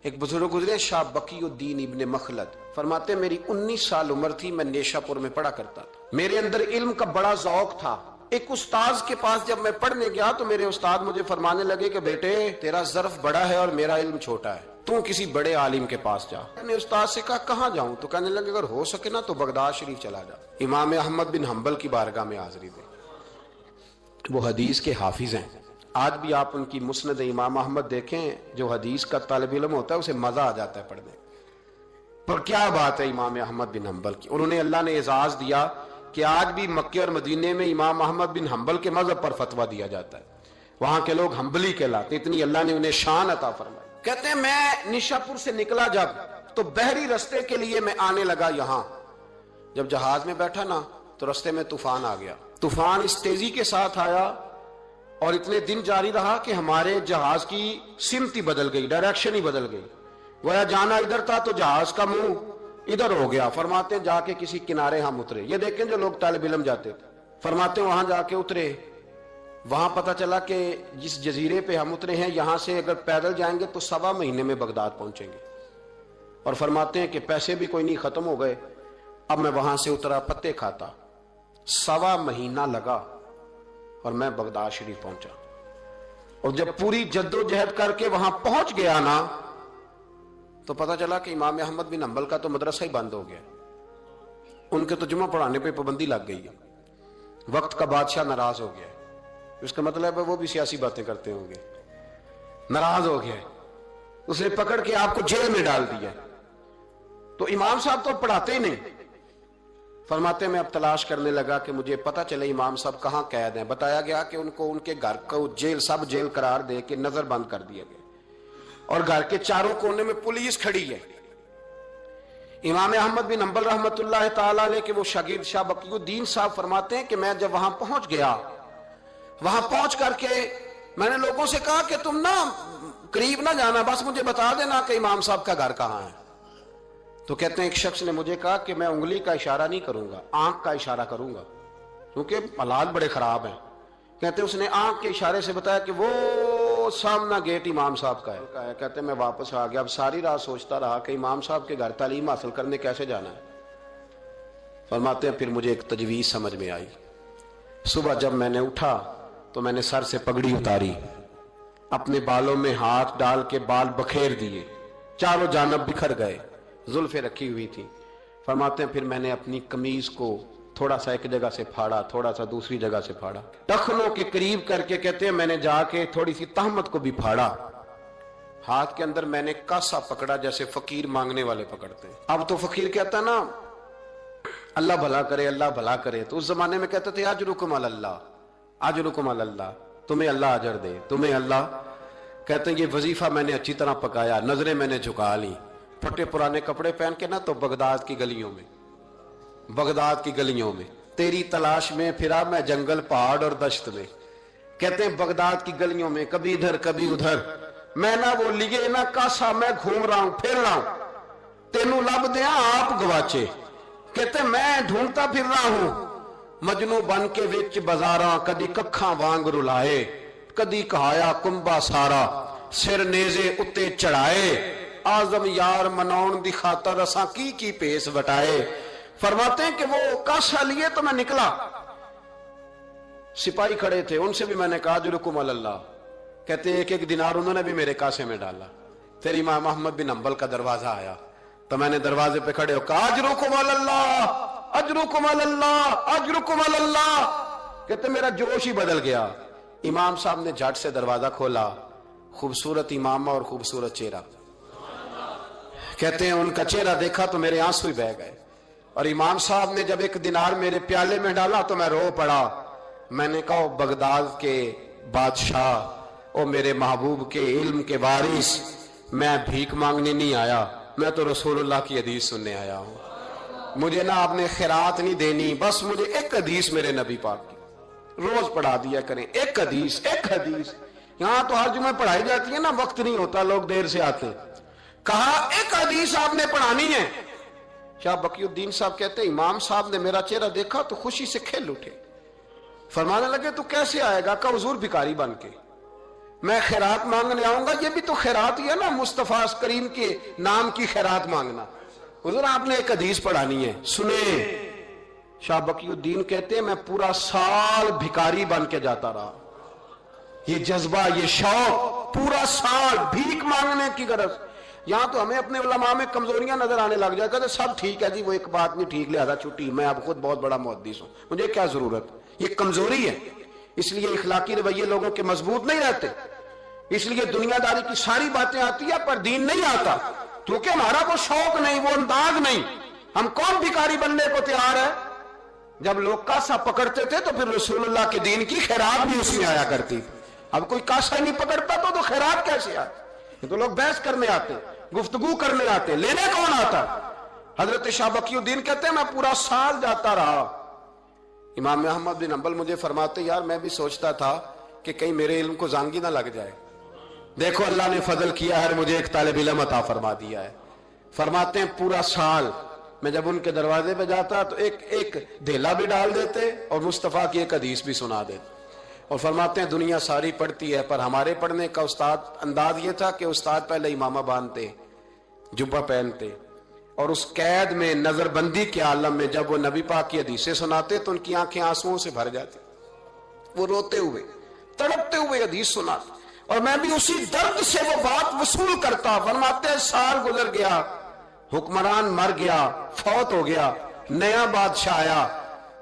ایک بزرگ گزرے شاہ بقی الدین ابن مخلد، فرماتے میری 19 سال عمر تھی، میں نیشا پور میں پڑھا کرتا تھا، میرے اندر علم کا بڑا ذوق تھا۔ ایک استاذ کے پاس جب میں پڑھنے گیا تو میرے استاد مجھے فرمانے لگے کہ بیٹے تیرا ظرف بڑا ہے اور میرا علم چھوٹا ہے، تو کسی بڑے عالم کے پاس جا۔ میں نے استاد سے کہا کہاں جاؤں؟ تو کہنے لگے اگر ہو سکے نا تو بغداد شریف چلا جا، امام احمد بن حنبل کی بارگاہ میں حاضری دے، وہ حدیث کے حافظ ہیں۔ آج بھی آپ ان کی مسند امام احمد دیکھیں، جو حدیث کا طالب علم ہوتا ہے اسے مزہ آ جاتا ہے پڑھنے پر۔ کیا بات ہے امام احمد بن حنبل کی، انہوں نے اللہ نے اعزاز دیا کہ آج بھی مکے اور مدینے میں امام احمد بن حنبل کے مذہب پر فتویٰ دیا جاتا ہے، وہاں کے لوگ حنبلی کہلاتے، اتنی اللہ نے انہیں شان عطا فرمائی۔ کہتے ہیں میں نشاپور سے نکلا جب تو بحری رستے کے لیے میں آنے لگا یہاں، جب جہاز میں بیٹھا نا تو رستے میں طوفان آ گیا، طوفان اس تیزی کے ساتھ آیا اور اتنے دن جاری رہا کہ ہمارے جہاز کی سمت ہی بدل گئی، ڈائریکشن ہی بدل گئی، گویا جانا ادھر تھا تو جہاز کا منہ ادھر ہو گیا۔ فرماتے جا کے کسی کنارے ہم اترے، یہ دیکھیں جو لوگ طالب علم جاتے تھے، فرماتے وہاں جا کے اترے، وہاں پتہ چلا کہ جس جزیرے پہ ہم اترے ہیں یہاں سے اگر پیدل جائیں گے تو 1.25 مہینے میں بغداد پہنچیں گے، اور فرماتے ہیں کہ پیسے بھی کوئی نہیں، ختم ہو گئے۔ اب میں وہاں سے اترا پتے کھاتا، 1.25 مہینہ لگا اور میں بغداد شریف پہنچا، اور جب پوری جد و جہد کر کے وہاں پہنچ گیا نا تو پتہ چلا کہ امام احمد بن حنبل کا تو مدرسہ ہی بند ہو گیا، ان کے تو جمعہ پڑھانے پہ پابندی لگ گئی ہے، وقت کا بادشاہ ناراض ہو گیا ہے، اس کا مطلب ہے وہ بھی سیاسی باتیں کرتے ہوں گے، ناراض ہو گیا ہے، اس نے پکڑ کے آپ کو جیل میں ڈال دیا۔ تو امام صاحب تو پڑھاتے ہی نہیں، فرماتے میں اب تلاش کرنے لگا کہ مجھے پتہ چلے امام صاحب کہاں قید ہیں۔ بتایا گیا کہ ان کو ان کے گھر کو جیل، سب جیل قرار دے کے نظر بند کر دیا گیا، اور گھر کے چاروں کونے میں پولیس کھڑی ہے۔ امام احمد بن حنبل رحمۃ اللہ تعالی علیہ کے وہ شاگرد شاہ بقی الدین صاحب فرماتے ہیں کہ میں جب وہاں پہنچ گیا، وہاں پہنچ کر کے میں نے لوگوں سے کہا کہ تم نا قریب نہ جانا، بس مجھے بتا دینا کہ امام صاحب کا گھر کہاں ہے۔ تو کہتے ہیں ایک شخص نے مجھے کہا کہ میں انگلی کا اشارہ نہیں کروں گا، آنکھ کا اشارہ کروں گا، کیونکہ حالات بڑے خراب ہیں۔ کہتے ہیں اس نے آنکھ کے اشارے سے بتایا کہ وہ سامنا گیٹ امام صاحب کا ہے۔ کہتے ہیں میں واپس آ گیا، اب ساری رات سوچتا رہا کہ امام صاحب کے گھر تعلیم حاصل کرنے کیسے جانا ہے۔ فرماتے ہیں پھر مجھے ایک تجویز سمجھ میں آئی، صبح جب میں نے اٹھا تو میں نے سر سے پگڑی اتاری، اپنے بالوں میں ہاتھ ڈال کے بال بکھیر دیے، چاروں جانب بکھر گئے، زلفیں رکھی ہوئی تھی۔ فرماتے ہیں پھر میں نے اپنی قمیض کو تھوڑا سا ایک جگہ سے پھاڑا، تھوڑا سا دوسری جگہ سے پھاڑا، ٹخنوں کے قریب کر کے کہتے ہیں میں نے جا کے تھوڑی سی تہمت کو بھی پھاڑا، ہاتھ کے اندر میں نے کاسا پکڑا جیسے فقیر مانگنے والے پکڑتے ہیں۔ اب تو فقیر کہتا نا اللہ بھلا کرے، اللہ بھلا کرے، تو اس زمانے میں کہتے تھے اجرکم علی اللہ، اجرکم علی اللہ، تمہیں اللہ اجر دے، تمہیں اللہ۔ کہتے ہیں یہ وظیفہ میں نے اچھی طرح پکایا، نظریں میں نے جھکا لی، پھٹے پرانے کپڑے پہن کے نا تو بغداد کی گلیوں میں، بغداد کی گلیوں میں تیری تلاش میں پھرا میں جنگل، پہاڑ اور دشت میں۔ کہتے ہیں بغداد کی گلیوں میں کبھی ادھر کبھی ادھر، میں نہ وہ لیے نہ کاسا، میں گھوم رہا ہوں پھر رہا ہوں، تینوں لب دیا آپ گواچے۔ کہتے ہیں میں ڈھونڈتا پھر رہا ہوں مجنو بن کے وچ بازاراں، کدی ککھاں وانگ رلائے، کدی کہایا کنبا سارا، سر نیزے اتے چڑھائے، آزم یار مناؤن دی خاطر اساں کی پیس وٹائے۔ فرماتے ہیں کہ وہ کاسا لیے تو میں نکلا، سپاہی کھڑے تھے، ان سے بھی میں نے کہا اجرکم علی اللہ۔ کہتے ہیں ایک دینار انہوں نے بھی میرے کاسے میں ڈالا۔ پھر امام احمد بن حنبل کا دروازہ آیا تو میں نے دروازے پہ کھڑے ہو کہا اجرکم علی اللہ، اجرکم علی اللہ، اجرکم علی اللہ۔ کہتے میرا جوش ہی بدل گیا۔ امام صاحب نے جھٹ سے دروازہ کھولا، خوبصورت امامہ اور خوبصورت چہرہ، کہتے ہیں ان کا چہرہ دیکھا تو میرے آنسو ہی بہہ گئے، اور امام صاحب نے جب ایک دینار میرے پیالے میں ڈالا تو میں رو پڑا۔ میں نے کہا بغداد کے بادشاہ، او میرے محبوب کے علم کے وارث، میں بھیک مانگنے نہیں آیا، میں تو رسول اللہ کی حدیث سننے آیا ہوں۔ مجھے نہ آپ نے خیرات نہیں دینی، بس مجھے ایک حدیث میرے نبی پاک کی روز پڑھا دیا کریں، ایک حدیث، ایک حدیث۔ یہاں تو ہر جمعہ پڑھائی جاتی ہے نا، وقت نہیں ہوتا، لوگ دیر سے آتے ہیں۔ کہا ایک حدیث آپ نے پڑھانی ہے۔ شاہ بقی الدین صاحب کہتے ہیں امام صاحب نے میرا چہرہ دیکھا تو خوشی سے کھل اٹھے، فرمانے لگے تو کیسے آئے گا؟ کہ حضور بھکاری بن کے۔ میں خیرات مانگنے آؤں گا، یہ بھی تو خیرات ہی ہے نا، مصطفیٰ کریم کے نام کی خیرات مانگنا۔ حضور آپ نے ایک حدیث پڑھانی ہے، سنیں۔ شاہ بقی الدین کہتے ہیں میں پورا سال بھکاری بن کے جاتا رہا، یہ جذبہ، یہ شوق، پورا سال بھیک مانگنے کی غرض۔ یہاں تو ہمیں اپنے علماء میں کمزوریاں نظر آنے لگ جائے، کہتے سب ٹھیک ہے جی، وہ ایک بات نہیں ٹھیک، لہذا چھٹی، میں اب خود بہت بڑا محدث ہوں، مجھے کیا ضرورت۔ یہ کمزوری ہے، اس لیے اخلاقی رویے لوگوں کے مضبوط نہیں رہتے، اس لیے دنیا داری کی ساری باتیں آتی ہیں پر دین نہیں آتا، کیونکہ ہمارا وہ شوق نہیں، وہ انداز نہیں۔ ہم کون بھکاری بننے کو تیار ہے؟ جب لوگ کاسا پکڑتے تھے تو پھر رسول اللہ کے دین کی خیرات بھی اس میں آیا کرتی، اب کوئی کاسا نہیں پکڑتا تو خیرات کیسے آتی؟ یہ تو لوگ بحث کرنے آتے، گفتگو کرنے آتے، لینے کون آتا؟ حضرت شاہ بقی الدین کہتے ہیں میں پورا سال جاتا رہا۔ امام احمد بن حنبل مجھے فرماتے یار میں بھی سوچتا تھا کہ کہیں میرے علم کو زانگی نہ لگ جائے، دیکھو اللہ نے فضل کیا ہے، مجھے ایک طالب علم عطا فرما دیا ہے۔ فرماتے ہیں پورا سال میں جب ان کے دروازے پہ جاتا تو ایک دھیلا بھی ڈال دیتے اور مصطفیٰ کی ایک حدیث بھی سنا دیتے، اور فرماتے ہیں دنیا ساری پڑھتی ہے پر ہمارے پڑھنے کا استاد انداز یہ تھا کہ استاد پہلے امامہ باندھتے، جبہ پہنتے، اور اس قید میں نظر بندی کے عالم میں جب وہ نبی پاک کی حدیثیں سناتے تو ان کی آنکھیں آنسوؤں سے بھر جاتی، وہ روتے ہوئے تڑپتے ہوئے حدیث سناتے، اور میں بھی اسی درد سے وہ بات وصول کرتا۔ فرماتے ہیں سال گزر گیا، حکمران مر گیا، فوت ہو گیا، نیا بادشاہ آیا،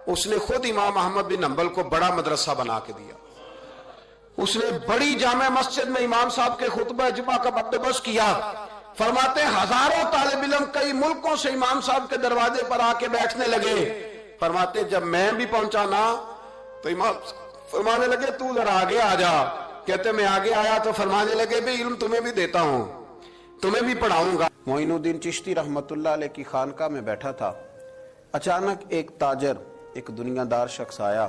اس نے خود امام احمد بن حنبل کو بڑا مدرسہ بنا کے دیا، اس نے بڑی جامع مسجد میں امام صاحب کے خطبہ جمعہ کا بندوبست کیا۔ فرماتے ہیں ہزاروں طالب علم کئی ملکوں سے امام صاحب کے دروازے پر آ کے بیٹھنے لگے۔ فرماتے ہیں جب میں بھی پہنچا نا تو امام فرمانے لگے تو ذرا آگے آ جا، کہتے میں آگے آیا تو فرمانے لگے بھی علم تمہیں بھی دیتا ہوں، تمہیں بھی پڑھاؤں گا۔ معین الدین چشتی رحمت اللہ علیہ کی خانقاہ میں بیٹھا تھا، اچانک ایک تاجر، ایک دنیا دار شخص آیا،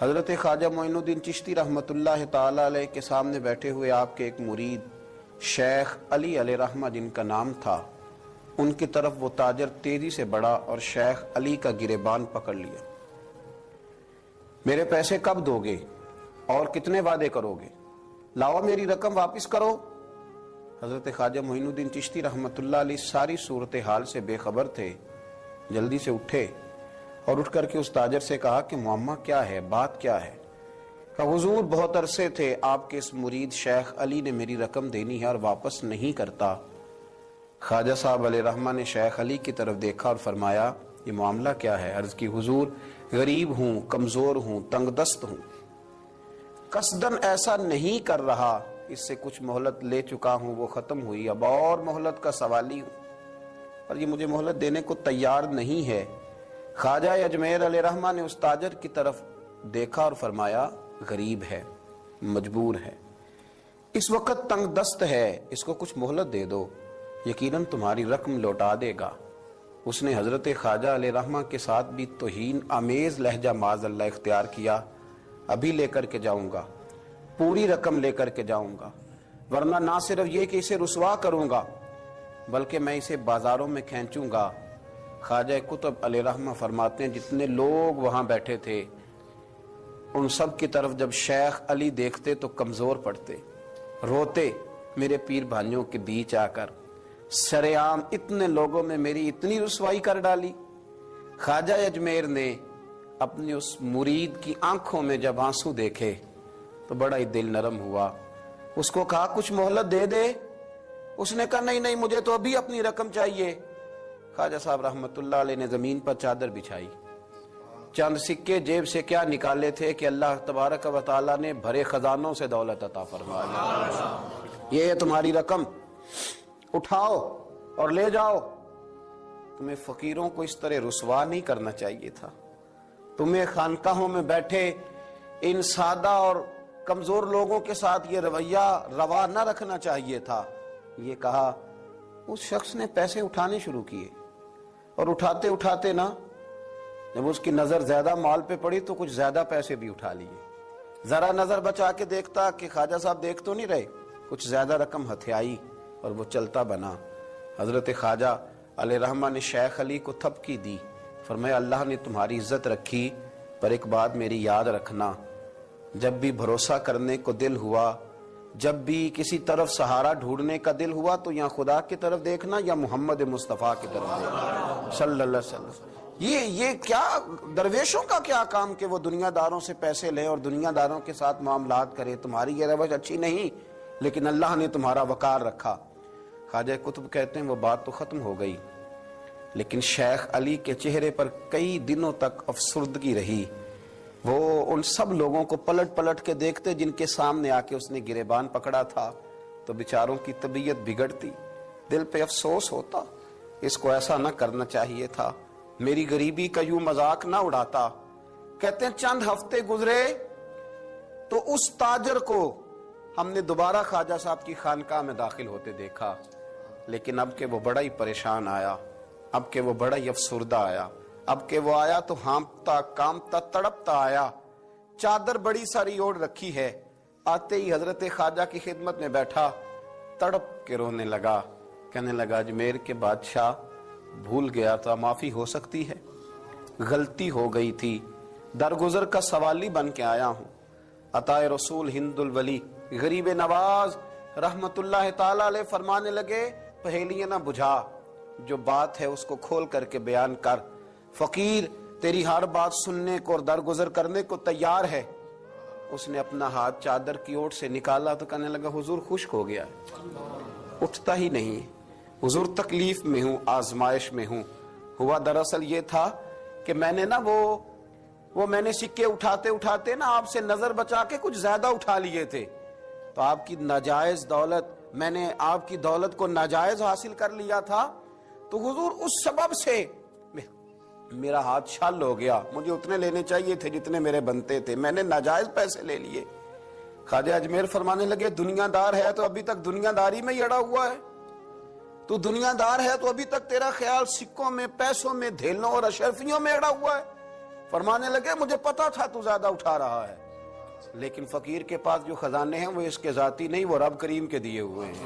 حضرت خواجہ معین الدین چشتی رحمت اللہ تعالی علیہ کے سامنے بیٹھے ہوئے آپ کے ایک مرید شیخ علی علیہ رحمہ جن کا نام تھا، ان کی طرف وہ تاجر تیزی سے بڑھا اور شیخ علی کا گریبان پکڑ لیا۔ میرے پیسے کب دو گے اور کتنے وعدے کرو گے؟ لاؤ میری رقم واپس کرو۔ حضرت خواجہ معین الدین چشتی رحمت اللہ علیہ ساری صورتحال سے بے خبر تھے، جلدی سے اٹھے اور اٹھ کر کے اس تاجر سے کہا کہ معاملہ کیا ہے، بات کیا ہے؟ کہ حضور بہت عرصے تھے آپ کے اس مرید شیخ علی نے میری رقم دینی ہے اور واپس نہیں کرتا۔ خواجہ صاحب علیہ رحمہ نے شیخ علی کی طرف دیکھا اور فرمایا یہ معاملہ کیا ہے؟ عرض کی حضور غریب ہوں، کمزور ہوں، تنگ دست ہوں، قصدن ایسا نہیں کر رہا، اس سے کچھ مہلت لے چکا ہوں، وہ ختم ہوئی، اب اور مہلت کا سوالی ہوں، اور یہ مجھے مہلت دینے کو تیار نہیں ہے۔ خواجہ اجمیر علیہ رحمہ نے اس تاجر کی طرف دیکھا اور فرمایا غریب ہے، مجبور ہے، اس وقت تنگ دست ہے، اس کو کچھ مہلت دے دو، یقیناً تمہاری رقم لوٹا دے گا۔ اس نے حضرت خواجہ علیہ رحمہ کے ساتھ بھی توہین آمیز لہجہ معاذ اللہ اختیار کیا، ابھی لے کر کے جاؤں گا، پوری رقم لے کر کے جاؤں گا، ورنہ نہ صرف یہ کہ اسے رسوا کروں گا بلکہ میں اسے بازاروں میں کھینچوں گا۔ خواجہ قطب علیہ رحمہ فرماتے ہیں جتنے لوگ وہاں بیٹھے تھے ان سب کی طرف جب شیخ علی دیکھتے تو کمزور پڑتے، روتے، میرے پیر بھائیوں کے بیچ آ کر سرعام اتنے لوگوں میں میری اتنی رسوائی کر ڈالی۔ خواجہ اجمیر نے اپنی اس مرید کی آنکھوں میں جب آنسو دیکھے تو بڑا ہی دل نرم ہوا، اس کو کہا کچھ مہلت دے دے، اس نے کہا نہیں نہیں مجھے تو ابھی اپنی رقم چاہیے۔ خواجہ صاحب رحمت اللہ علیہ نے زمین پر چادر بچھائی، چند سکے جیب سے کیا نکالے تھے کہ اللہ تبارک و تعالیٰ نے بھرے خزانوں سے دولت عطا فرمایا، یہ ہے تمہاری رقم، اٹھاؤ اور لے جاؤ۔ تمہیں فقیروں کو اس طرح رسوا نہیں کرنا چاہیے تھا، تمہیں خانقاہوں میں بیٹھے ان سادہ اور کمزور لوگوں کے ساتھ یہ رویہ روا نہ رکھنا چاہیے تھا۔ یہ کہا اس شخص نے پیسے اٹھانے شروع کیے، اور اٹھاتے اٹھاتے نا جب اس کی نظر زیادہ مال پہ پڑی تو کچھ زیادہ پیسے بھی اٹھا لیے، ذرا نظر بچا کے دیکھتا کہ خواجہ صاحب دیکھ تو نہیں رہے، کچھ زیادہ رقم ہتھیائی اور وہ چلتا بنا۔ حضرت خواجہ علیہ رحمہ نے شیخ علی کو تھپکی دی، فرمایا اللہ نے تمہاری عزت رکھی، پر ایک بات میری یاد رکھنا، جب بھی بھروسہ کرنے کو دل ہوا جب بھی کسی طرف سہارا ڈھونڈنے کا دل ہوا تو یا خدا کی طرف دیکھنا یا محمد مصطفیٰ کی طرف دیکھنا صلی اللہ علیہ وسلم۔ یہ کیا درویشوں کا کیا کام کہ وہ دنیا داروں سے پیسے لے اور دنیا داروں کے ساتھ معاملات کرے، تمہاری یہ روش اچھی نہیں، لیکن اللہ نے تمہارا وقار رکھا۔ خواجہ قطب کہتے ہیں وہ بات تو ختم ہو گئی، لیکن شیخ علی کے چہرے پر کئی دنوں تک افسردگی رہی۔ وہ ان سب لوگوں کو پلٹ پلٹ کے دیکھتے جن کے سامنے آ کے اس نے گریبان پکڑا تھا، تو بیچاروں کی طبیعت بگڑتی، دل پہ افسوس ہوتا، اس کو ایسا نہ کرنا چاہیے تھا، میری غریبی کا یوں مذاق نہ اڑاتا۔ کہتے ہیں چند ہفتے گزرے تو اس تاجر کو ہم نے دوبارہ خواجہ صاحب کی خانقاہ میں داخل ہوتے دیکھا، لیکن اب کہ وہ بڑا ہی پریشان آیا، اب کہ وہ بڑا ہی افسردہ آیا، اب کہ وہ آیا تو ہانپتا کامتا تڑپتا آیا، چادر بڑی ساری اوڑھ رکھی ہے، آتے ہی حضرت خواجہ کی خدمت میں بیٹھا، تڑپ کے رونے لگا، کہنے لگا اجمیر کے بادشاہ بھول گیا تھا، معافی ہو سکتی ہے، غلطی ہو گئی تھی، درگزر کا سوالی بن کے آیا ہوں۔ عطائے رسول ہند الولی غریب نواز رحمت اللہ تعالی علیہ فرمانے لگے پہیلیاں نہ بجھا، جو بات ہے اس کو کھول کر کے بیان کر، فقیر تیری ہر بات سننے کو اور درگزر کرنے کو تیار ہے۔ اس نے اپنا ہاتھ چادر کی اوٹ سے نکالا تو کہنے لگا حضور خشک ہو گیا ہے، اٹھتا ہی نہیں، حضور تکلیف میں ہوں، آزمائش میں ہوں۔ ہوا دراصل یہ تھا کہ میں نے نا وہ میں نے سکے اٹھاتے اٹھاتے نا آپ سے نظر بچا کے کچھ زیادہ اٹھا لیے تھے، تو آپ کی ناجائز دولت، میں نے آپ کی دولت کو ناجائز حاصل کر لیا تھا، تو حضور اس سبب سے میرا ہاتھ چھل ہو گیا، مجھے اتنے لینے چاہیے تھے جتنے میرے بنتے تھے، میں نے ناجائز پیسے لے لیے۔ خواجہ اجمیر فرمانے لگے دنیا دار ہے تو ابھی تک دنیا داری میں ہی اڑا ہوا ہے، تو دنیا دار ہے تو ابھی تک تیرا خیال سکوں میں، پیسوں میں، دھیلوں اور اشرفیوں میں اڑا ہوا ہے۔ فرمانے لگے مجھے پتا تھا تو زیادہ اٹھا رہا ہے، لیکن فقیر کے پاس جو خزانے ہیں وہ اس کے ذاتی نہیں، وہ رب کریم کے دیے ہوئے ہیں۔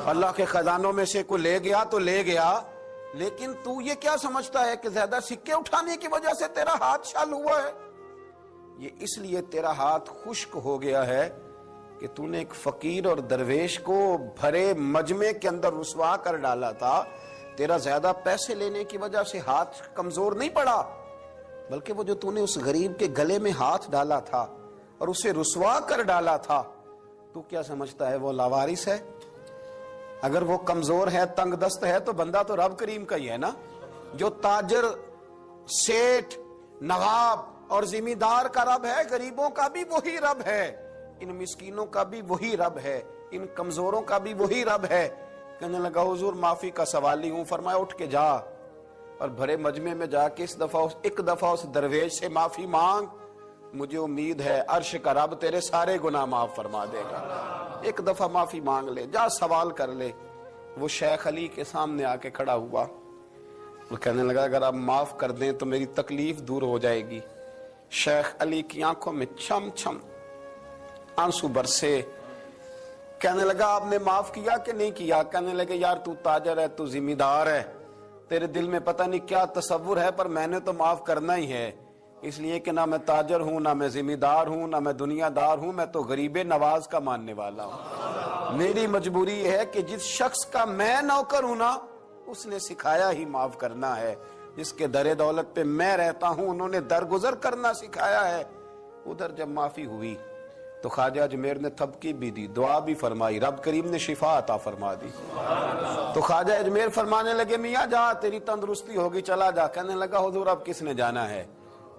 اللہ کے خزانوں میں سے کوئی لے گیا تو لے گیا، لیکن تو یہ کیا سمجھتا ہے کہ زیادہ سکے اٹھانے کی وجہ سے تیرا ہاتھ چھل ہوا ہے؟ یہ اس لیے تیرا ہاتھ خشک ہو گیا ہے کہ تو نے ایک فقیر اور درویش کو بھرے مجمع کے اندر رسوا کر ڈالا تھا۔ تیرا زیادہ پیسے لینے کی وجہ سے ہاتھ کمزور نہیں پڑا، بلکہ وہ جو تو نے اس غریب کے گلے میں ہاتھ ڈالا تھا اور اسے رسوا کر ڈالا تھا، تو کیا سمجھتا ہے وہ لاوارث ہے؟ اگر وہ کمزور ہے، تنگ دست ہے، تو بندہ تو رب کریم کا ہی ہے نا، جو تاجر، سیٹھ، نواب اور ذمہ دار کا رب ہے، غریبوں کا بھی وہی رب ہے، ان مسکینوں کا بھی وہی رب ہے، ان کمزوروں کا بھی وہی رب ہے۔ کہنے لگا حضور معافی کا سوالی ہوں۔ فرمایا اٹھ کے جا اور بھرے مجمع میں جا کے ایک دفعہ اس درویش سے معافی مانگ، مجھے امید ہے عرش کا رب تیرے سارے گناہ معاف فرما دے گا۔ ایک دفعہ معافی مانگ لے، جا سوال کر لے۔ وہ شیخ علی کے سامنے آ کے کھڑا ہوا، وہ کہنے لگا اگر آپ معاف کر دیں تو میری تکلیف دور ہو جائے گی۔ شیخ علی کی آنکھوں میں چھم چھم آنسو برسے، کہنے لگا آپ نے معاف کیا کہ نہیں کیا؟ کہنے لگے یار تو تاجر ہے، تو ذمہ دار ہے، تیرے دل میں پتہ نہیں کیا تصور ہے، پر میں نے تو معاف کرنا ہی ہے، اس لیے کہ نہ میں تاجر ہوں، نہ میں ذمہ دار ہوں، نہ میں دنیا دار ہوں، میں تو غریب نواز کا ماننے والا ہوں۔ میری مجبوری یہ ہے کہ جس شخص کا میں نوکر ہوں نا، اس نے سکھایا ہی معاف کرنا ہے، جس کے در دولت پہ میں رہتا ہوں انہوں نے درگزر کرنا سکھایا ہے۔ ادھر جب معافی ہوئی تو خواجہ اجمیر نے تھپکی بھی دی، دعا بھی فرمائی، رب کریم نے شفا عطا فرما دی۔ تو خواجہ اجمیر فرمانے لگے میاں جا، تیری تندرستی ہوگی، چلا جا۔ کہنے لگا حضور اب کس نے جانا ہے،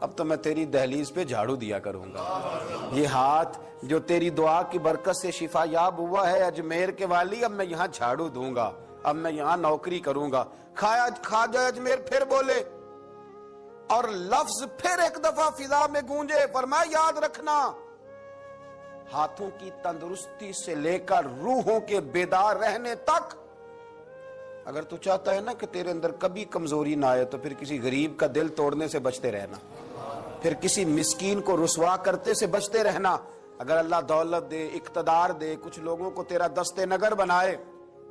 اب تو میں تیری دہلیز پہ جھاڑو دیا کروں گا۔ یہ ہاتھ جو تیری دعا کی برکت سے شفا یاب ہوا ہے اجمیر کے والی، اب میں یہاں جھاڑو دوں گا، اب میں یہاں نوکری کروں گا۔ خواجہ اجمیر پھر بولے اور لفظ پھر ایک دفعہ فضا میں گونجے، فرمایا یاد رکھنا ہاتھوں کی تندرستی سے لے کر روحوں کے بیدار رہنے تک، اگر تو چاہتا ہے نا کہ تیرے اندر کبھی کمزوری نہ آئے تو پھر کسی غریب کا دل توڑنے سے بچتے رہنا، پھر کسی مسکین کو رسوا کرتے سے بچتے رہنا۔ اگر اللہ دولت دے، اقتدار دے، کچھ لوگوں کو تیرا دست نگر بنائے،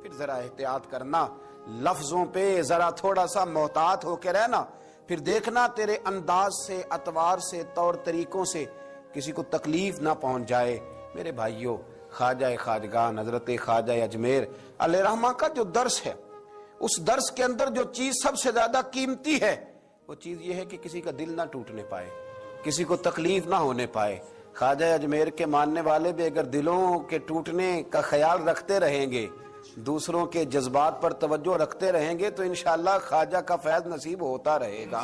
پھر ذرا احتیاط کرنا، لفظوں پہ ذرا تھوڑا سا محتاط ہو کے رہنا، پھر دیکھنا تیرے انداز سے، اطوار سے، طور طریقوں سے کسی کو تکلیف نہ پہنچ جائے۔ میرے بھائیوں، خواجہ خواجگان حضرت خواجہ اجمیر علیہ رحمہ کا جو درس ہے، اس درس کے اندر جو چیز سب سے زیادہ قیمتی ہے وہ چیز یہ ہے کہ کسی کا دل نہ ٹوٹنے پائے، کسی کو تکلیف نہ ہونے پائے۔ خواجہ اجمیر کے ماننے والے بھی اگر دلوں کے ٹوٹنے کا خیال رکھتے رہیں گے، دوسروں کے جذبات پر توجہ رکھتے رہیں گے، تو انشاءاللہ خواجہ کا فیض نصیب ہوتا رہے گا۔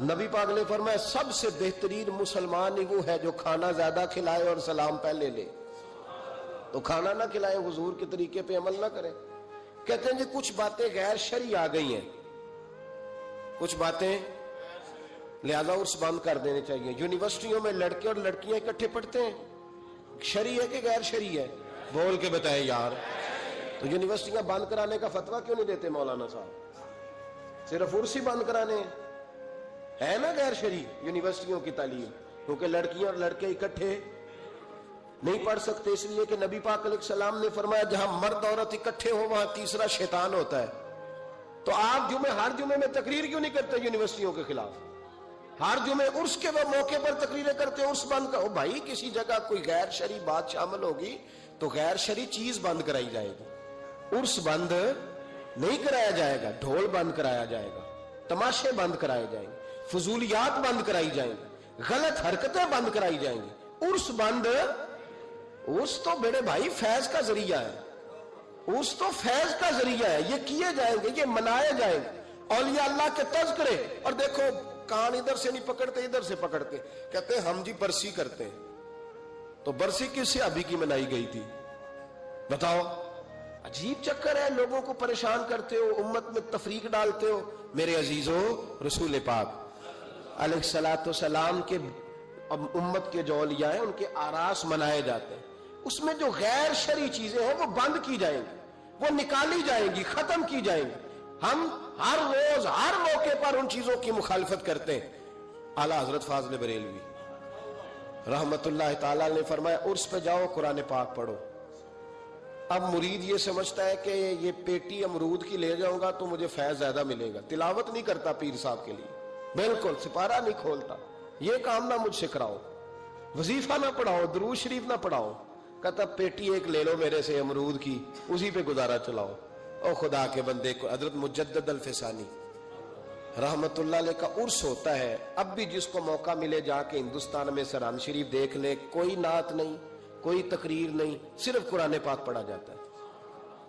نبی پاک نے فرمایا سب سے بہترین مسلمان ہی وہ ہے جو کھانا زیادہ کھلائے اور سلام پہلے لے۔ تو کھانا نہ کھلائیں، حضور کے طریقے پہ عمل نہ کریں۔ کہتے ہیں جی کچھ باتیں غیر شرعی آ گئی ہیں، کچھ باتیں لہذا عرس بند کر دینے چاہیے۔ یونیورسٹیوں میں لڑکے اور لڑکیاں اکٹھے پڑھتے ہیں، شرعی ہے کہ غیر شرعی ہے؟ بول کے بتائیں یار۔ تو یونیورسٹیاں بند کرانے کا فتویٰ کیوں نہیں دیتے مولانا صاحب؟ صرف عرس ہی بند کرانے ہیں، ہے نا غیر شرعی یونیورسٹیوں کی تعلیم، کیونکہ لڑکیاں اور لڑکے اکٹھے نہیں پڑھ سکتے، اس لیے کہ نبی پاک علیہ السلام نے فرمایا جہاں مرد عورت اکٹھے ہو وہاں تیسرا شیطان ہوتا ہے۔ تو آپ ہر جمعے میں تقریر کیوں نہیں کرتے یونیورسٹیوں کے خلاف؟ ہر جمعے عرس کے موقع پر تقریریں کرتے، عرس بند کرو بھائی۔ کسی جگہ کوئی غیر شرعی بات شامل ہوگی تو غیر شرعی چیز بند کرائی جائے گی، عرس بند نہیں کرایا جائے گا، ڈھول بند کرایا جائے گا، تماشے بند کرائے جائیں گے، فضولیات بند کرائی جائیں گی، غلط حرکتیں بند کرائی جائیں گی۔ عرس بند، عرس تو میرے بھائی فیض کا ذریعہ ہے، عرس تو فیض کا ذریعہ ہے، یہ کیے جائیں گے، یہ منائے جائیں گے۔ اولیاء اللہ کے تذکرے، اور دیکھو کان ادھر سے نہیں پکڑتے ادھر سے پکڑتے، کہتے ہیں ہم جی برسی کرتے ہیں۔ تو برسی کس صحابی کی منائی گئی تھی بتاؤ؟ عجیب چکر ہے، لوگوں کو پریشان کرتے ہو، امت میں تفریق ڈالتے ہو۔ میرے عزیزو، رسول پاک علیہ السلام کے امت کے جو اولیاء ہیں ان کے آراس منائے جاتے ہیں، اس میں جو غیر شرعی چیزیں ہیں وہ بند کی جائیں گی، وہ نکالی جائیں گی، ختم کی جائیں گی۔ ہم ہر روز ہر موقع پر ان چیزوں کی مخالفت کرتے ہیں۔ اعلیٰ حضرت فاضل بریلوی رحمت اللہ تعالیٰ نے فرمایا عرس پہ جاؤ قرآن پاک پڑھو۔ اب مرید یہ سمجھتا ہے کہ یہ پیٹی امرود کی لے جاؤں گا تو مجھے فیض زیادہ ملے گا، تلاوت نہیں کرتا پیر صاحب کے لیے، بالکل سپارہ نہیں کھولتا، یہ کام نہ مجھ سے کراؤ، وظیفہ نہ پڑھاؤ، درود شریف نہ پڑھاؤ، کہتا پیٹی ایک لے لو میرے سے امرود کی، اسی پہ گزارا چلاؤ۔ او خدا کے بندے کو، حضرت مجدد الفسانی رحمت اللہ علیہ کا عرس ہوتا ہے، اب بھی جس کو موقع ملے جا کے ہندوستان میں سرحان شریف دیکھ لے، کوئی نعت نہیں، کوئی تقریر نہیں، صرف قرآن پاک پڑھا جاتا ہے۔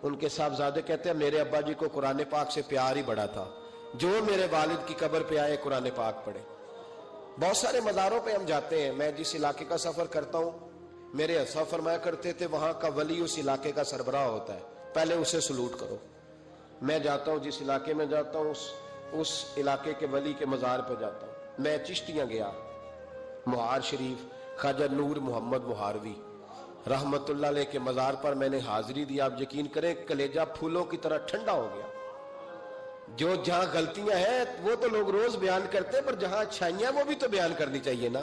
ان کے صاحبزادے کہتے ہیں میرے ابا جی کو قرآن پاک سے پیار ہی بڑا تھا، جو میرے والد کی قبر پہ آئے قرآن پاک پڑھے۔ بہت سارے مزاروں پہ ہم جاتے ہیں، میں جس علاقے کا سفر کرتا ہوں، میرے اسا فرمایا کرتے تھے وہاں کا ولی اس علاقے کا سربراہ ہوتا ہے، پہلے اسے سلوٹ کرو۔ میں جاتا ہوں جس علاقے میں جاتا ہوں اس علاقے کے ولی کے مزار پہ جاتا ہوں۔ میں چشتیاں گیا، مہار شریف خواجہ نور محمد مہاروی رحمت اللہ علیہ کے مزار پر میں نے حاضری دی، آپ یقین کریں کلیجہ پھولوں کی طرح ٹھنڈا ہو گیا۔ جو جہاں غلطیاں ہیں وہ تو لوگ روز بیان کرتے، پر جہاں اچھائیاں وہ بھی تو بیان کرنی چاہیے نا۔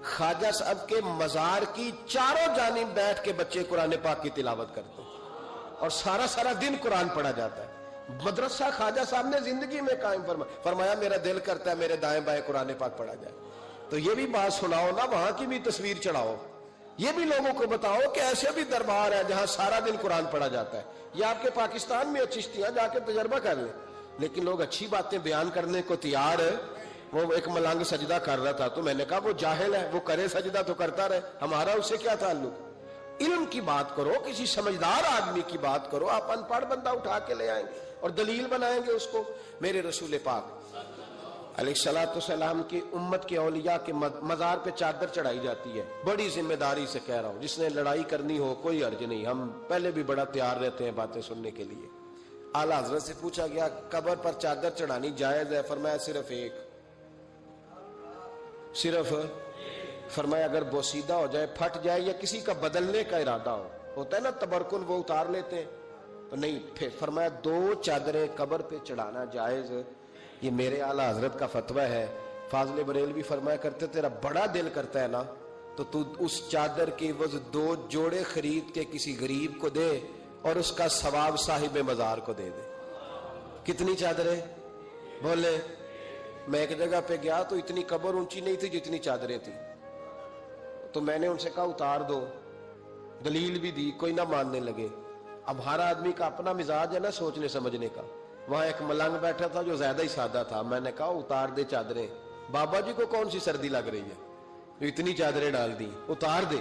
خواجہ صاحب کے مزار کی چاروں جانب بیٹھ کے بچے قرآن پاک کی تلاوت کرتے ہیں اور سارا دن قرآن پڑھا جاتا ہے۔ مدرسہ خواجہ صاحب نے زندگی میں قائم فرمایا میرا دل کرتا ہے میرے دائیں بائیں قرآن پاک پڑھا جائے۔ تو یہ بھی بات سناؤ نا، وہاں کی بھی تصویر چڑھاؤ، یہ بھی لوگوں کو بتاؤ کہ ایسے بھی دربار ہے جہاں سارا دن قرآن پڑھا جاتا ہے۔ یہ آپ کے پاکستان میں چشتیاں جا کے تجربہ کر لیں، لیکن لوگ اچھی باتیں بیان کرنے کو تیار ہے۔ وہ ایک ملنگ سجدہ کر رہا تھا تو میں نے کہا وہ جاہل ہے، وہ کرے سجدہ تو کرتا رہے، ہمارا اس سے کیا تعلق؟ علم کی بات کرو، کسی سمجھدار آدمی کی بات کرو۔ آپ ان پڑھ بندہ اٹھا کے لے آئیں گے اور دلیل بنائیں گے اس کو۔ میرے رسول پاک علیہ السلام کی امت کے اولیاء کے مزار پہ چادر چڑھائی جاتی ہے، بڑی ذمہ داری سے کہہ رہا ہوں، جس نے لڑائی کرنی ہو کوئی حرج نہیں، ہم پہلے بھی بڑا تیار رہتے ہیں باتیں سننے کے لیے۔ اعلیٰ حضرت سے پوچھا گیا قبر پر چادر چڑھانی جائز ہے؟ فرمایا صرف ایک، صرف فرمایا اگر بوسیدہ ہو جائے، پھٹ جائے یا کسی کا بدلنے کا ارادہ ہو، ہوتا ہے نا تبرکن، وہ اتار لیتے ہیں تو نہیں، پھر فرمایا 2 چادریں قبر پہ چڑھانا جائز۔ یہ میرے اعلیٰ حضرت کا فتویٰ ہے۔ فاضل بریلوی فرمایا کرتے تیرا بڑا دل کرتا ہے نا تو اس چادر کی عوض 2 جوڑے خرید کے کسی غریب کو دے اور اس کا ثواب صاحب مزار کو دے دے۔ کتنی چادریں بولے؟ میں ایک جگہ پہ گیا تو اتنی قبر اونچی نہیں تھی جتنی چادریں تھی، تو میں نے ان سے کہا اتار دو، دلیل بھی دی, کوئی نہ ماننے لگے. اب ہر آدمی کا اپنا مزاج ہے نا سوچنے سمجھنے کا. وہاں ایک ملنگ بیٹھا تھا جو زیادہ ہی سادہ تھا. میں نے کہا اتار دے چادریں, بابا جی کو کون سی سردی لگ رہی ہے جو اتنی چادریں ڈال دی, اتار دے.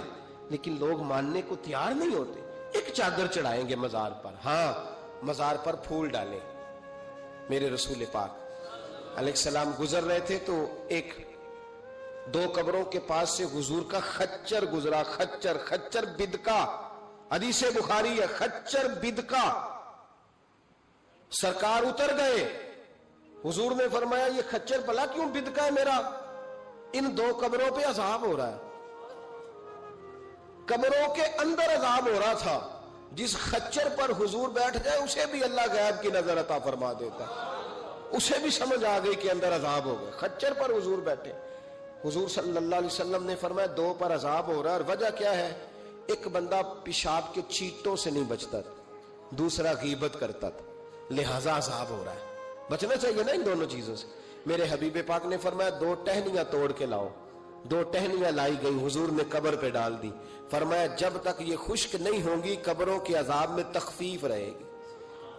لیکن لوگ ماننے کو تیار نہیں ہوتے. ایک چادر چڑھائیں گے مزار پر, ہاں مزار پر پھول ڈالیں. میرے رسول پاک علیہ السلام گزر رہے تھے تو ایک دو قبروں کے پاس سے حضور کا خچر گزرا. خچر بدکا, حدیث بخاری ہے, خچر بدکا. سرکار اتر گئے. حضور نے فرمایا یہ خچر بھلا کیوں بدکا ہے میرا؟ ان دو قبروں پہ عذاب ہو رہا ہے. قبروں کے اندر عذاب ہو رہا تھا. جس خچر پر حضور بیٹھ گئے اسے بھی اللہ غیب کی نظر عطا فرما دیتا, اسے بھی سمجھ آ گئی کہ اندر عذاب ہو گئے. خچر پر حضور بیٹھے. حضور صلی اللہ علیہ وسلم نے فرمایا دو پر عذاب ہو رہا ہے, اور وجہ کیا ہے؟ ایک بندہ پیشاب کے چیٹوں سے نہیں بچتا, دوسرا غیبت کرتا تھا, لہذا عذاب ہو رہا ہے. بچنا چاہیے نا ان دونوں چیزوں سے. میرے حبیب پاک نے فرمایا دو ٹہنیاں توڑ کے لاؤ. دو ٹہنیاں لائی گئی, حضور نے قبر پہ ڈال دی. فرمایا جب تک یہ خشک نہیں ہوں گی قبروں کے عذاب میں تخفیف رہے گی.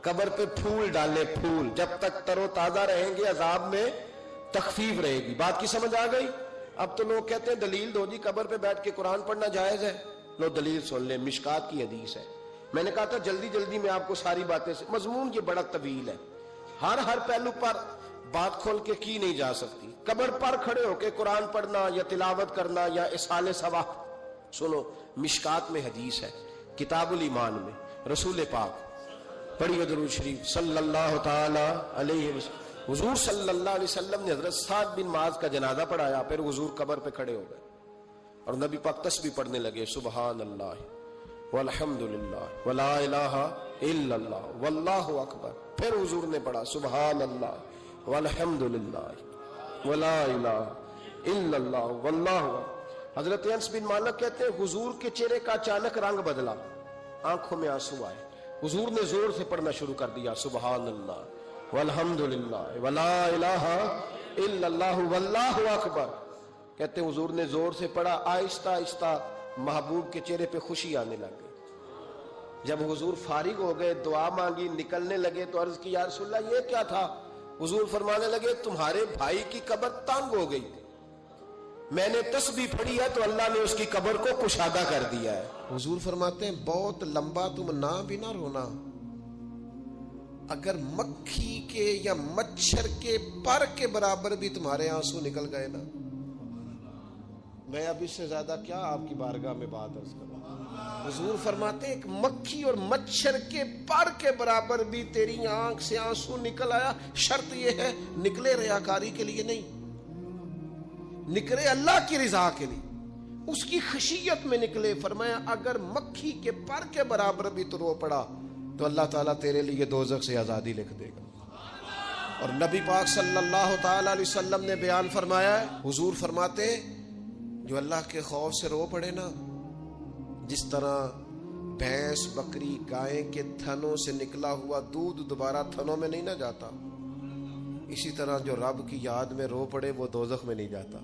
قبر پہ پھول ڈالے, پھول جب تک تر و تازہ رہیں گے عذاب میں تخفیف رہے گی. بات کی سمجھ آ گئی؟ اب تو لوگ کہتے ہیں دلیل دو جی, قبر پہ بیٹھ کے قرآن پڑھنا جائز ہے. لو دلیل سن لیں, مشکات کی حدیث ہے. میں نے کہا تھا جلدی میں آپ کو ساری باتیں سے, مضمون یہ بڑا طویل ہے, ہر پہلو پر بات کھول کے کی نہیں جا سکتی. قبر پر کھڑے ہو کے قرآن پڑھنا یا تلاوت کرنا یا اصال ثواب. سنو, مشکات میں حدیث ہے, کتاب الایمان میں رسول پاک پڑھیے درود شریف صلی اللہ تعالی علیہ وسلم. حضور صلی اللہ علیہ وسلم نے حضرت سعد بن معاذ کا جنازہ پڑھایا, پھر حضور قبر پہ کھڑے ہو گئے اور نبی پاک تسبیح پڑھنے لگے, سبحان اللہ والحمد للہ ولا الہ الا اللہ واللہ اکبر. پھر حضور نے پڑھا سبحان اللہ والحمد للہ ولا الہ الا اللہ واللہ. حضرت انس بن مالک کہتے ہیں حضور کے چہرے کا اچانک رنگ بدلا, آنکھوں میں آنسو آئے. حضور نے زور سے پڑھنا شروع کر دیا سبحان اللہ والحمد للہ ولا الہ الا اللہ واللہ اکبر. کہتے ہیں حضور نے زور سے پڑھا, آہستہ آہستہ محبوب کے چہرے پہ خوشی آنے لگ گئی. جب حضور فارغ ہو گئے, دعا مانگی, نکلنے لگے تو عرض کی یا رسول اللہ یہ کیا تھا؟ حضور فرمانے لگے تمہارے بھائی کی قبر تنگ ہو گئی تھی, میں نے تسبیح پڑھی ہے تو اللہ نے اس کی قبر کو کشادہ کر دیا ہے. حضور فرماتے ہیں بہت لمبا تم نہ بھی نہ رونا, اگر مکھی کے یا مچھر کے پر کے برابر بھی تمہارے آنسو نکل گئے نا, میں اب اس سے زیادہ کیا آپ کی بارگاہ میں بات عرض کروں. حضور فرماتے ہیں ایک مکھی اور مچھر کے پر کے برابر بھی تیری آنکھ سے آنسو نکل آیا, شرط یہ ہے نکلے ریاکاری کے لیے نہیں, نکلے اللہ کی رضا کے لیے, اس کی خشیت میں نکلے. فرمایا اگر مکھی کے پر کے برابر بھی تو رو پڑا تو اللہ تعالیٰ تیرے لیے دوزخ سے آزادی لکھ دے گا. اور نبی پاک صلی اللہ تعالی علیہ وسلم نے بیان فرمایا ہے, حضور فرماتے جو اللہ کے خوف سے رو پڑے نا, جس طرح بھینس بکری گائے کے تھنوں سے نکلا ہوا دودھ دوبارہ تھنوں میں نہیں نہ جاتا, اسی طرح جو رب کی یاد میں رو پڑے وہ دوزخ میں نہیں جاتا.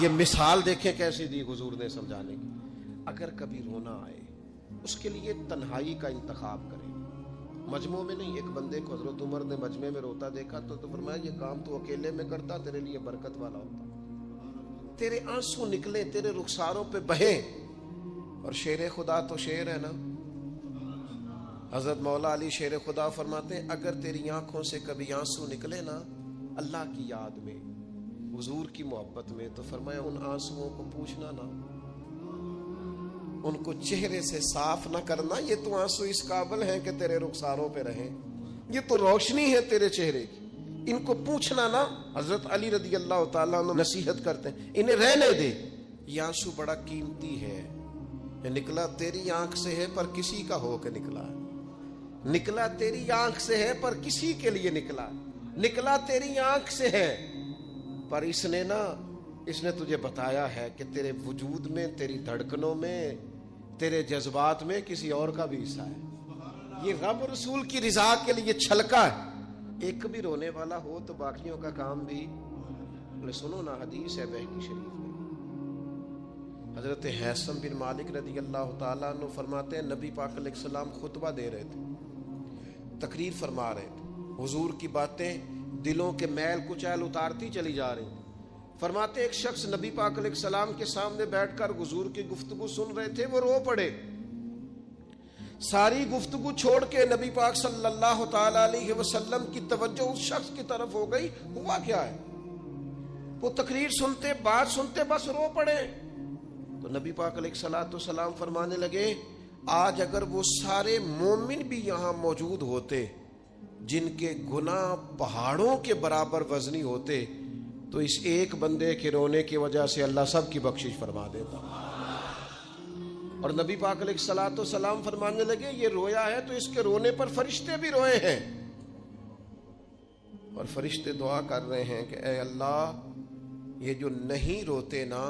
یہ مثال دیکھیں کیسی دی حضور نے سمجھانے کی. اگر کبھی رونا آئے اس کے لیے تنہائی کا انتخاب کریں, مجمع میں نہیں. ایک بندے کو حضرت عمر نے مجمع میں روتا دیکھا تو فرمایا یہ کام تو اکیلے میں کرتا, تیرے لیے برکت والا ہوتا, تیرے آنسو نکلے, تیرے رخساروں پہ بہیں. اور شیر خدا تو شیر ہے نا, حضرت مولا علی شیر خدا فرماتے ہیں اگر تیری آنکھوں سے کبھی آنسو نکلے نا اللہ کی یاد میں, حضور کی محبت میں, تو فرمایا ان آنسوؤں کو پوچھنا نا, ان کو چہرے سے صاف نہ کرنا. یہ تو آنسو اس قابل ہیں کہ تیرے رخساروں پہ رہیں, یہ تو روشنی ہے تیرے چہرے کی, ان کو پوچھنا نا. حضرت علی رضی اللہ تعالیٰ عنہ نصیحت کرتے ہیں انہیں رہنے دے, یہ آنسو بڑا قیمتی ہے, یہ نکلا تیری آنکھ سے ہے پر کسی کا ہو کے نکلا, نکلا تیری آنکھ سے ہے پر کسی کے لیے نکلا, نکلا تیری آنکھ سے ہے پر اس نے تجھے بتایا ہے کہ تیرے وجود میں, تیری دھڑکنوں میں, تیرے جذبات میں کسی اور کا بھی حصہ ہے. یہ رب رسول کی رضا کے لیے چھلکا ہے. ایک بھی رونے والا ہو تو باقیوں کا کام بھی. سنو نا, حدیث ہے بہقی شریف میں, حضرت حیثم بن مالک رضی اللہ تعالیٰ عنہ فرماتے ہیں نبی پاک علیہ السلام خطبہ دے رہے تھے، تقریر فرما رہے تھے، حضور کی باتیں دلوں کے میل کچیل اتارتی چلی جا رہی تھی۔ فرماتے ایک شخص نبی پاک علیہ السلام کے سامنے بیٹھ کر حضور کی گفتگو سن رہے تھے، وہ رو پڑے، ساری گفتگو چھوڑ کے نبی پاک صلی اللہ تعالی علیہ وسلم کی توجہ اس شخص کی طرف ہو گئی۔ ہوا کیا ہے؟ وہ تقریر سنتے، بات سنتے بس رو پڑے۔ تو نبی پاک علیہ الصلوۃ والسلام فرمانے لگے آج اگر وہ سارے مومن بھی یہاں موجود ہوتے جن کے گناہ پہاڑوں کے برابر وزنی ہوتے تو اس ایک بندے کے رونے کی وجہ سے اللہ سب کی بخشش فرما دیتا۔ اور نبی پاک علیہ الصلوۃ والسلام فرمانے لگے یہ رویا ہے تو اس کے رونے پر فرشتے بھی روئے ہیں، اور فرشتے دعا کر رہے ہیں کہ اے اللہ یہ جو نہیں روتے نا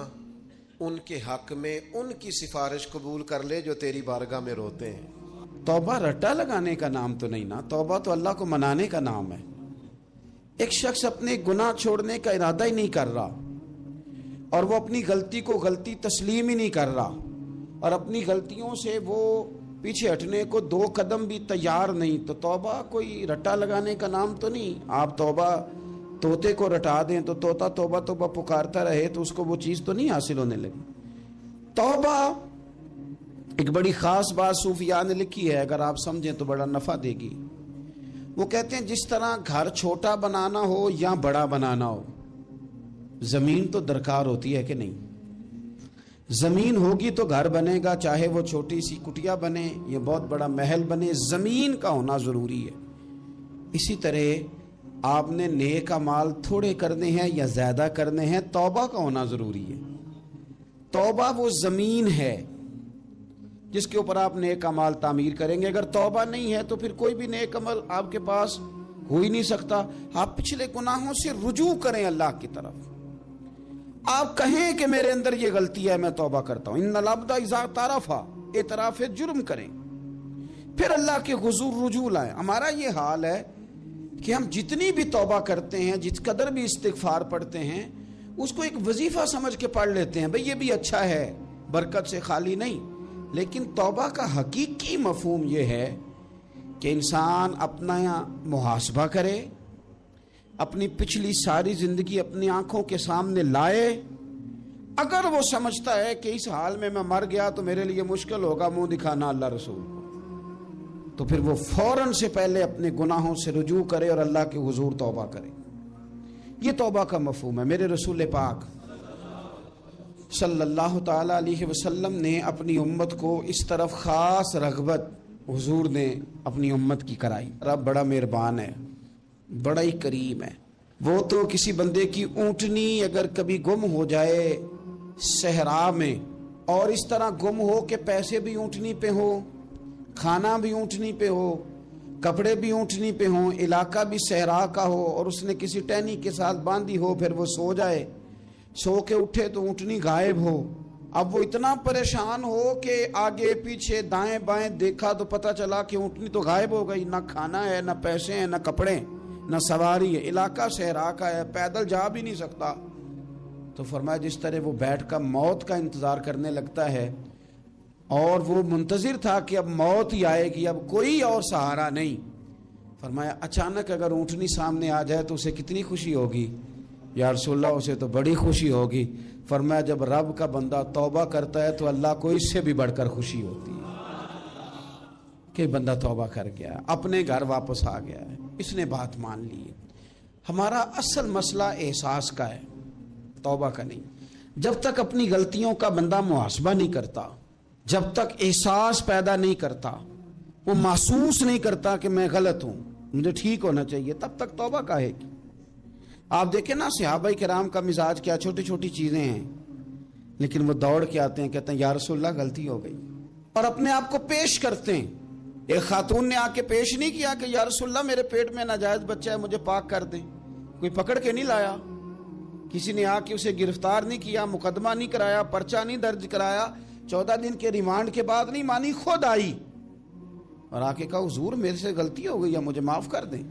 ان کے حق میں ان کی سفارش قبول کر لے جو تیری بارگاہ میں روتے ہیں۔ توبہ رٹا لگانے کا نام تو نہیں نا، توبہ تو اللہ کو منانے کا نام ہے۔ ایک شخص اپنے گناہ چھوڑنے کا ارادہ ہی نہیں کر رہا، اور وہ اپنی غلطی کو غلطی تسلیم ہی نہیں کر رہا، اور اپنی غلطیوں سے وہ پیچھے ہٹنے کو 2 قدم بھی تیار نہیں، تو توبہ کوئی رٹا لگانے کا نام تو نہیں۔ آپ توبہ طوطے کو رٹا دیں تو طوطا توبہ توبہ پکارتا رہے تو اس کو وہ چیز تو نہیں حاصل ہونے لگی۔ توبہ ایک بڑی خاص بات صوفیاء نے لکھی ہے، اگر آپ سمجھیں تو بڑا نفع دے گی۔ وہ کہتے ہیں جس طرح گھر چھوٹا بنانا ہو یا بڑا بنانا ہو، زمین تو درکار ہوتی ہے کہ نہیں؟ زمین ہوگی تو گھر بنے گا، چاہے وہ چھوٹی سی کٹیا بنے یا بہت بڑا محل بنے، زمین کا ہونا ضروری ہے۔ اسی طرح آپ نے نیک اعمال تھوڑے کرنے ہیں یا زیادہ کرنے ہیں، توبہ کا ہونا ضروری ہے۔ توبہ وہ زمین ہے جس کے اوپر آپ نیک اعمال تعمیر کریں گے۔ اگر توبہ نہیں ہے تو پھر کوئی بھی نیک عمل آپ کے پاس ہو ہی نہیں سکتا۔ آپ پچھلے گناہوں سے رجوع کریں اللہ کی طرف، آپ کہیں کہ میرے اندر یہ غلطی ہے، میں توبہ کرتا ہوں۔ ان العبد اذا اعترف، اعتراف جرم کریں، پھر اللہ کے حضور رجوع لائیں۔ ہمارا یہ حال ہے کہ ہم جتنی بھی توبہ کرتے ہیں، جس قدر بھی استغفار پڑھتے ہیں، اس کو ایک وظیفہ سمجھ کے پڑھ لیتے ہیں، بھئی یہ بھی اچھا ہے، برکت سے خالی نہیں۔ لیکن توبہ کا حقیقی مفہوم یہ ہے کہ انسان اپنا محاسبہ کرے، اپنی پچھلی ساری زندگی اپنی آنکھوں کے سامنے لائے۔ اگر وہ سمجھتا ہے کہ اس حال میں مر گیا تو میرے لیے مشکل ہوگا منہ دکھانا اللہ رسول، تو پھر وہ فوراً سے پہلے اپنے گناہوں سے رجوع کرے اور اللہ کے حضور توبہ کرے۔ یہ توبہ کا مفہوم ہے۔ میرے رسول پاک صلی اللہ تعالی علیہ وسلم نے اپنی امت کو اس طرف خاص رغبت حضور نے اپنی امت کی کرائی۔ رب بڑا مہربان ہے، بڑا ہی کریم ہے۔ وہ تو کسی بندے کی اونٹنی اگر کبھی گم ہو جائے صحرا میں، اور اس طرح گم ہو کہ پیسے بھی اونٹنی پہ ہو، کھانا بھی اونٹنی پہ ہو، کپڑے بھی اونٹنی پہ ہوں، علاقہ بھی صحرا کا ہو، اور اس نے کسی ٹہنی کے ساتھ باندھی ہو، پھر وہ سو جائے، سو کے اٹھے تو اونٹنی غائب ہو۔ اب وہ اتنا پریشان ہو کہ آگے پیچھے دائیں بائیں دیکھا تو پتہ چلا کہ اونٹنی تو غائب ہو گئی، نہ کھانا ہے، نہ پیسے ہیں، نہ کپڑے، نہ سواری ہے، علاقہ صحرا کا ہے، پیدل جا بھی نہیں سکتا۔ تو فرمایا جس طرح وہ بیٹھ کر موت کا انتظار کرنے لگتا ہے، اور وہ منتظر تھا کہ اب موت ہی آئے گی، اب کوئی اور سہارا نہیں۔ فرمایا اچانک اگر اونٹنی سامنے آ جائے تو اسے کتنی خوشی ہوگی؟ یا رسول اللہ اسے تو بڑی خوشی ہوگی۔ فرمایا جب رب کا بندہ توبہ کرتا ہے تو اللہ کو اس سے بھی بڑھ کر خوشی ہوتی ہے کہ بندہ توبہ کر گیا، اپنے گھر واپس آ گیا ہے، اس نے بات مان لی ہے۔ ہمارا اصل مسئلہ احساس کا ہے، توبہ کا نہیں۔ جب تک اپنی غلطیوں کا بندہ محاسبہ نہیں کرتا، جب تک احساس پیدا نہیں کرتا، وہ محسوس نہیں کرتا کہ میں غلط ہوں، مجھے ٹھیک ہونا چاہیے، تب تک توبہ کہے گی۔ آپ دیکھیں نا صحابہ کرام کا مزاج کیا، چھوٹی چھوٹی چیزیں ہیں لیکن وہ دوڑ کے آتے ہیں، کہتے ہیں یا رسول اللہ غلطی ہو گئی، اور اپنے آپ کو پیش کرتے ہیں۔ ایک خاتون نے آ کے پیش نہیں کیا کہ یا رسول اللہ میرے پیٹ میں ناجائز بچہ ہے، مجھے پاک کر دیں، کوئی پکڑ کے نہیں لایا، کسی نے آ کے اسے گرفتار نہیں کیا، مقدمہ نہیں کرایا، پرچہ نہیں درج کرایا، 14 دن کے ریمانڈ کے بعد نہیں مانی، خود آئی اور آ کے کہا حضور میرے سے غلطی ہو گئی ہے، مجھے معاف کر دیں۔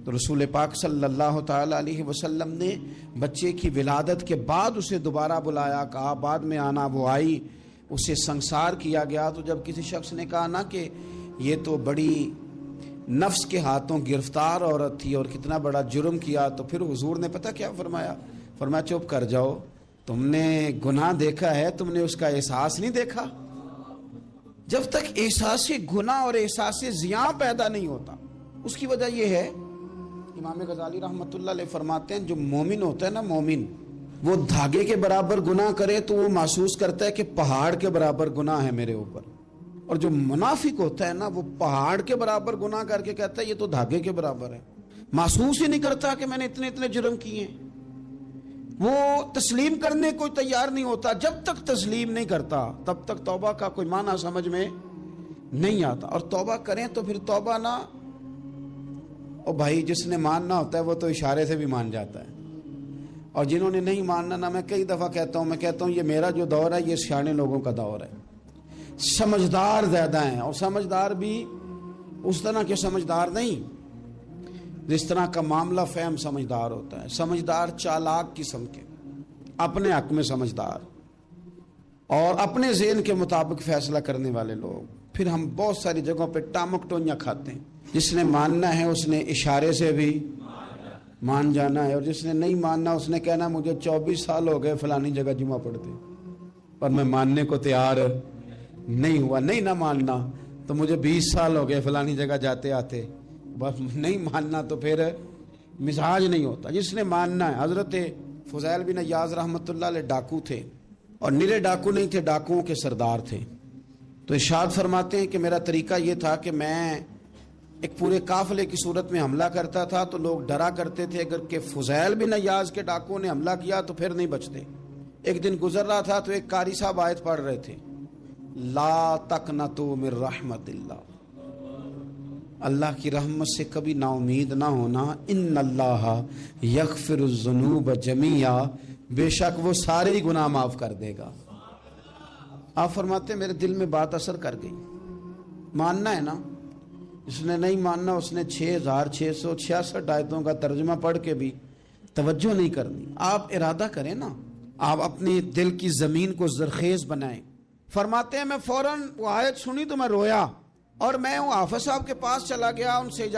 تو رسول پاک صلی اللہ تعالی علیہ وسلم نے بچے کی ولادت کے بعد اسے دوبارہ بلایا، کہا بعد میں آنا، وہ آئی، اسے سنسار کیا گیا۔ تو جب کسی شخص نے کہا نا کہ یہ تو بڑی نفس کے ہاتھوں گرفتار عورت تھی اور کتنا بڑا جرم کیا، تو پھر حضور نے پتہ کیا فرمایا؟ فرمایا چپ کر جاؤ، تم نے گناہ دیکھا ہے، تم نے اس کا احساس نہیں دیکھا۔ جب تک احساس گناہ اور احساس زیاں پیدا نہیں ہوتا، اس کی وجہ یہ ہے، امام غزالی رحمۃ اللہ علیہ فرماتے ہیں جو مومن ہوتا ہے نا، مومن وہ دھاگے کے برابر گناہ کرے تو وہ محسوس کرتا ہے کہ پہاڑ کے برابر گناہ ہے میرے اوپر، اور جو منافق ہوتا ہے نا وہ پہاڑ کے برابر گناہ کر کے کہتا ہے یہ تو دھاگے کے برابر ہے، محسوس ہی نہیں کرتا کہ میں نے اتنے جرم کیے ہیں، وہ تسلیم کرنے کو تیار نہیں ہوتا۔ جب تک تسلیم نہیں کرتا تب تک توبہ کا کوئی معنی سمجھ میں نہیں آتا، اور توبہ کریں تو پھر توبہ نہ، اور بھائی جس نے ماننا ہوتا ہے وہ تو اشارے سے بھی مان جاتا ہے، اور جنہوں نے نہیں ماننا نا، میں کئی دفعہ کہتا ہوں یہ میرا جو دور ہے یہ سیانے لوگوں کا دور ہے، سمجھدار زیادہ ہیں، اور سمجھدار بھی اس طرح کے سمجھدار نہیں جس طرح کا معاملہ فہم سمجھدار ہوتا ہے، سمجھدار چالاک قسم کے، اپنے حق میں سمجھدار اور اپنے ذہن کے مطابق فیصلہ کرنے والے لوگ۔ پھر ہم بہت ساری جگہوں پہ ٹامک ٹونیاں کھاتے ہیں، جس نے ماننا ہے اس نے اشارے سے بھی مان جانا ہے، اور جس نے نہیں ماننا اس نے کہنا مجھے 24 سال ہو گئے فلانی جگہ جمعہ پڑھتے اور میں ماننے کو تیار نہیں ہوا، نہیں نہ ماننا تو مجھے 20 سال ہو گئے فلانی جگہ جاتے آتے، بس نہیں ماننا تو پھر مزاج نہیں ہوتا۔ جس نے ماننا ہے، حضرت فضیل بن عیاض رحمۃ اللہ علیہ ڈاکو تھے، اور نرے ڈاکو نہیں تھے، ڈاکوؤں کے سردار تھے، تو ارشاد فرماتے ہیں کہ میرا طریقہ یہ تھا کہ میں ایک پورے قافلے کی صورت میں حملہ کرتا تھا تو لوگ ڈرا کرتے تھے اگر کہ فضیل بن عیاض کے ڈاکوؤں نے حملہ کیا تو پھر نہیں بچتے۔ ایک دن گزر رہا تھا تو ایک قاری صاحب آیت پڑھ رہے تھے، لا تقنطوا من رحمت اللہ، اللہ کی رحمت سے کبھی نا امید نہ ہونا، ان اللہ یغفر الذنوب جمیعا، بے شک وہ سارے ہی گناہ معاف کر دے گا۔ آپ فرماتے ہیں میرے دل میں بات اثر کر گئی، ماننا ہے نا، جس نے نہیں ماننا اس نے 6666 آیتوں کا ترجمہ پڑھ کے بھی توجہ نہیں کرنی۔ آپ ارادہ کریں نا، آپ اپنی دل کی زمین کو زرخیز بنائیں۔ فرماتے ہیں میں فوراً وہ آیت سنی تو میں رویا، اور میں حافظ صاحب کے پاس چلا گیا، ان سے